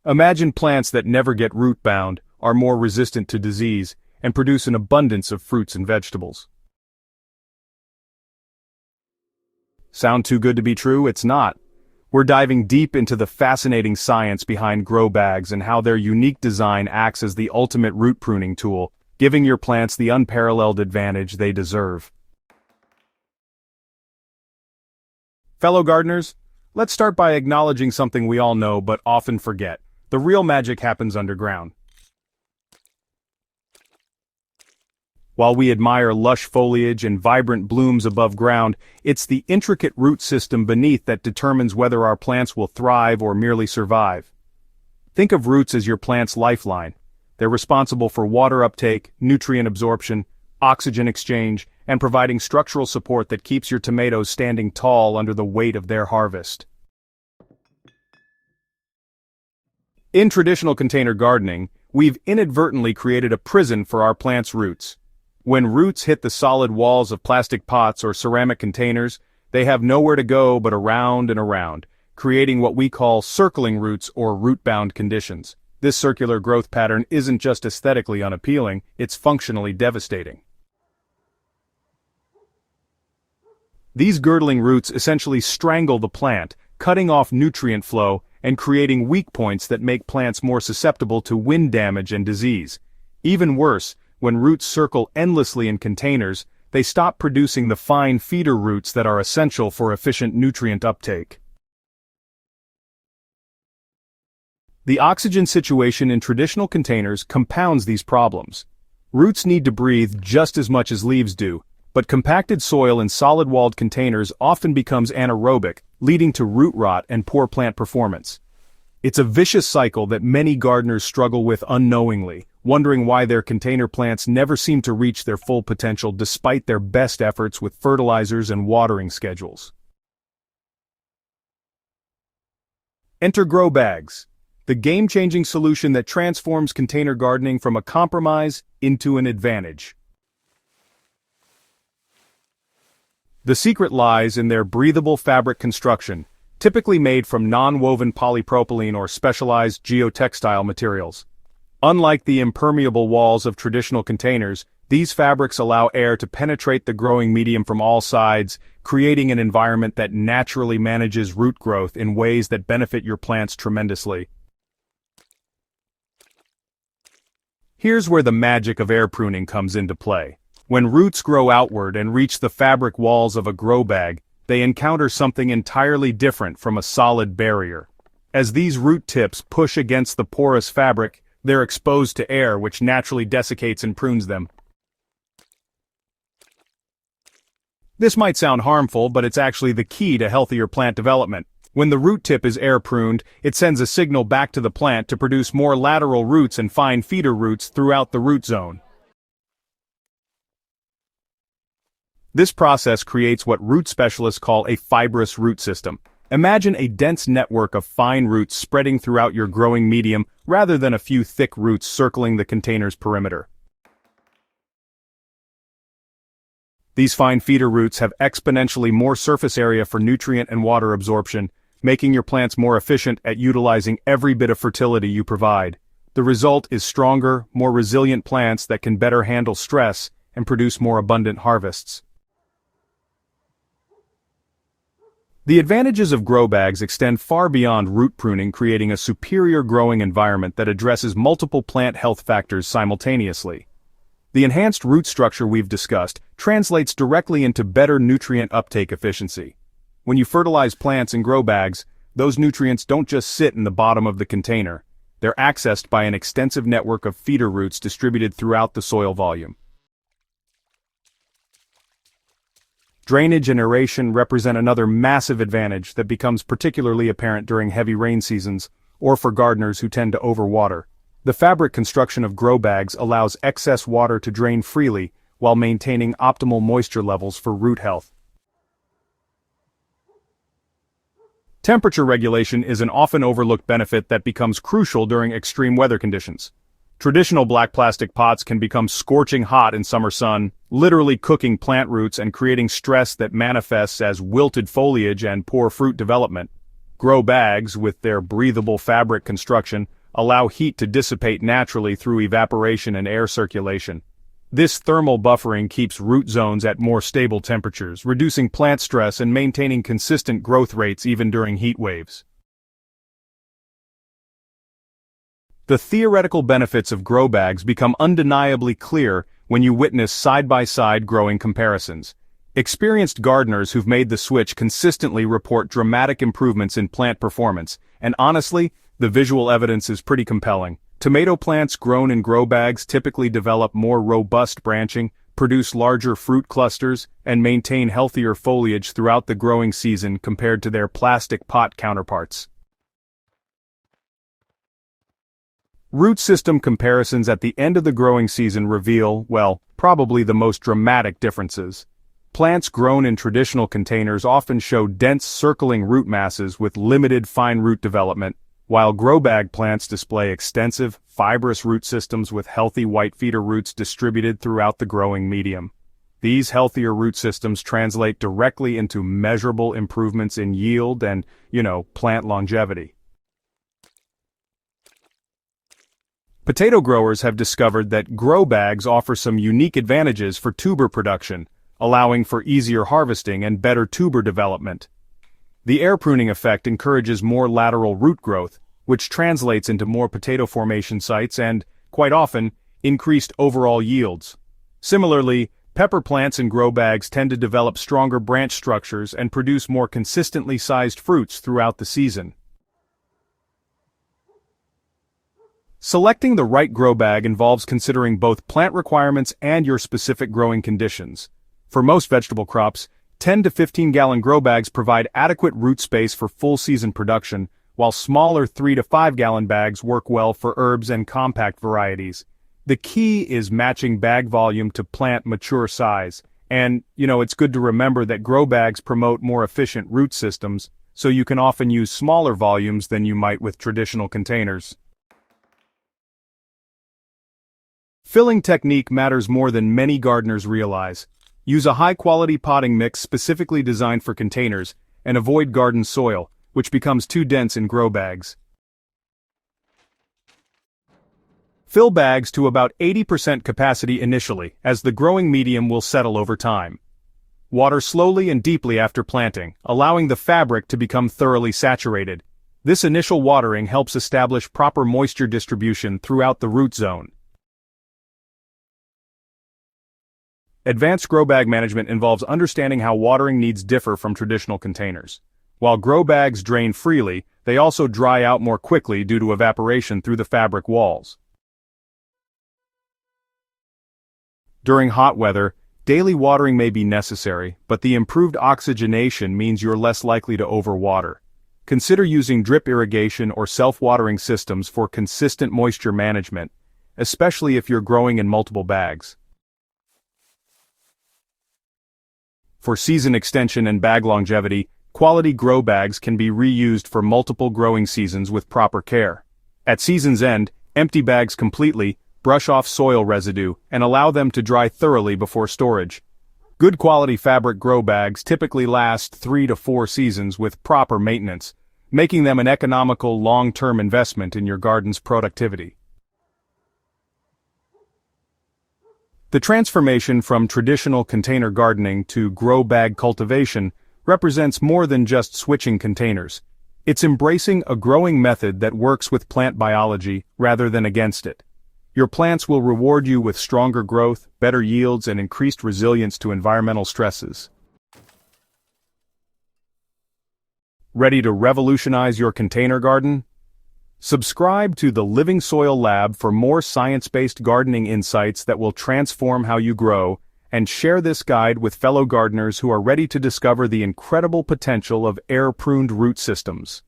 Imagine plants that never get root-bound, are more resistant to disease, and produce an abundance of fruits and vegetables. Sound too good to be true? It's not. We're diving deep into the fascinating science behind grow bags and how their unique design acts as the ultimate root pruning tool, giving your plants the unparalleled advantage they deserve. Fellow gardeners, let's start by acknowledging something we all know but often forget. The real magic happens underground. While we admire lush foliage and vibrant blooms above ground, it's the intricate root system beneath that determines whether our plants will thrive or merely survive. Think of roots as your plant's lifeline. They're responsible for water uptake, nutrient absorption, oxygen exchange, and providing structural support that keeps your tomatoes standing tall under the weight of their harvest. In traditional container gardening, we've inadvertently created a prison for our plants' roots. When roots hit the solid walls of plastic pots or ceramic containers, they have nowhere to go but around and around, creating what we call circling roots or root-bound conditions. This circular growth pattern isn't just aesthetically unappealing, it's functionally devastating. These girdling roots essentially strangle the plant, cutting off nutrient flow and creating weak points that make plants more susceptible to wind damage and disease. Even worse, when roots circle endlessly in containers, they stop producing the fine feeder roots that are essential for efficient nutrient uptake. The oxygen situation in traditional containers compounds these problems. Roots need to breathe just as much as leaves do, but compacted soil in solid-walled containers often becomes anaerobic, leading to root rot and poor plant performance. It's a vicious cycle that many gardeners struggle with unknowingly, wondering why their container plants never seem to reach their full potential despite their best efforts with fertilizers and watering schedules. Enter grow bags, the game-changing solution that transforms container gardening from a compromise into an advantage. The secret lies in their breathable fabric construction, typically made from non-woven polypropylene or specialized geotextile materials. Unlike the impermeable walls of traditional containers, these fabrics allow air to penetrate the growing medium from all sides, creating an environment that naturally manages root growth in ways that benefit your plants tremendously. Here's where the magic of air pruning comes into play. When roots grow outward and reach the fabric walls of a grow bag, they encounter something entirely different from a solid barrier. As these root tips push against the porous fabric, they're exposed to air which naturally desiccates and prunes them. This might sound harmful, but it's actually the key to healthier plant development. When the root tip is air pruned, it sends a signal back to the plant to produce more lateral roots and fine feeder roots throughout the root zone. This process creates what root specialists call a fibrous root system. Imagine a dense network of fine roots spreading throughout your growing medium rather than a few thick roots circling the container's perimeter. These fine feeder roots have exponentially more surface area for nutrient and water absorption, making your plants more efficient at utilizing every bit of fertility you provide. The result is stronger, more resilient plants that can better handle stress and produce more abundant harvests. The advantages of grow bags extend far beyond root pruning, creating a superior growing environment that addresses multiple plant health factors simultaneously. The enhanced root structure we've discussed translates directly into better nutrient uptake efficiency. When you fertilize plants in grow bags, those nutrients don't just sit in the bottom of the container. They're accessed by an extensive network of feeder roots distributed throughout the soil volume. Drainage and aeration represent another massive advantage that becomes particularly apparent during heavy rain seasons, or for gardeners who tend to overwater. The fabric construction of grow bags allows excess water to drain freely while maintaining optimal moisture levels for root health. Temperature regulation is an often overlooked benefit that becomes crucial during extreme weather conditions. Traditional black plastic pots can become scorching hot in summer sun, literally cooking plant roots and creating stress that manifests as wilted foliage and poor fruit development. Grow bags, with their breathable fabric construction, allow heat to dissipate naturally through evaporation and air circulation. This thermal buffering keeps root zones at more stable temperatures, reducing plant stress and maintaining consistent growth rates even during heat waves. The theoretical benefits of grow bags become undeniably clear when you witness side-by-side growing comparisons. Experienced gardeners who've made the switch consistently report dramatic improvements in plant performance, and honestly, the visual evidence is pretty compelling. Tomato plants grown in grow bags typically develop more robust branching, produce larger fruit clusters, and maintain healthier foliage throughout the growing season compared to their plastic pot counterparts. Root system comparisons at the end of the growing season reveal, well, probably the most dramatic differences. Plants grown in traditional containers often show dense circling root masses with limited fine root development, while grow bag plants display extensive, fibrous root systems with healthy white feeder roots distributed throughout the growing medium. These healthier root systems translate directly into measurable improvements in yield and, plant longevity. Potato growers have discovered that grow bags offer some unique advantages for tuber production, allowing for easier harvesting and better tuber development. The air-pruning effect encourages more lateral root growth, which translates into more potato formation sites and, quite often, increased overall yields. Similarly, pepper plants in grow bags tend to develop stronger branch structures and produce more consistently sized fruits throughout the season. Selecting the right grow bag involves considering both plant requirements and your specific growing conditions. For most vegetable crops, 10 to 15 gallon grow bags provide adequate root space for full season production, while smaller 3 to 5 gallon bags work well for herbs and compact varieties. The key is matching bag volume to plant mature size, and, it's good to remember that grow bags promote more efficient root systems, so you can often use smaller volumes than you might with traditional containers. Filling technique matters more than many gardeners realize. Use a high-quality potting mix specifically designed for containers, and avoid garden soil, which becomes too dense in grow bags. Fill bags to about 80% capacity initially, as the growing medium will settle over time. Water slowly and deeply after planting, allowing the fabric to become thoroughly saturated. This initial watering helps establish proper moisture distribution throughout the root zone. Advanced grow bag management involves understanding how watering needs differ from traditional containers. While grow bags drain freely, they also dry out more quickly due to evaporation through the fabric walls. During hot weather, daily watering may be necessary, but the improved oxygenation means you're less likely to overwater. Consider using drip irrigation or self-watering systems for consistent moisture management, especially if you're growing in multiple bags. For season extension and bag longevity, quality grow bags can be reused for multiple growing seasons with proper care. At season's end, empty bags completely, brush off soil residue, and allow them to dry thoroughly before storage. Good quality fabric grow bags typically last 3 to 4 seasons with proper maintenance, making them an economical long-term investment in your garden's productivity. The transformation from traditional container gardening to grow bag cultivation represents more than just switching containers. It's embracing a growing method that works with plant biology rather than against it. Your plants will reward you with stronger growth, better yields, and increased resilience to environmental stresses. Ready to revolutionize your container garden? Subscribe to the Living Soil Lab for more science-based gardening insights that will transform how you grow, and share this guide with fellow gardeners who are ready to discover the incredible potential of air-pruned root systems.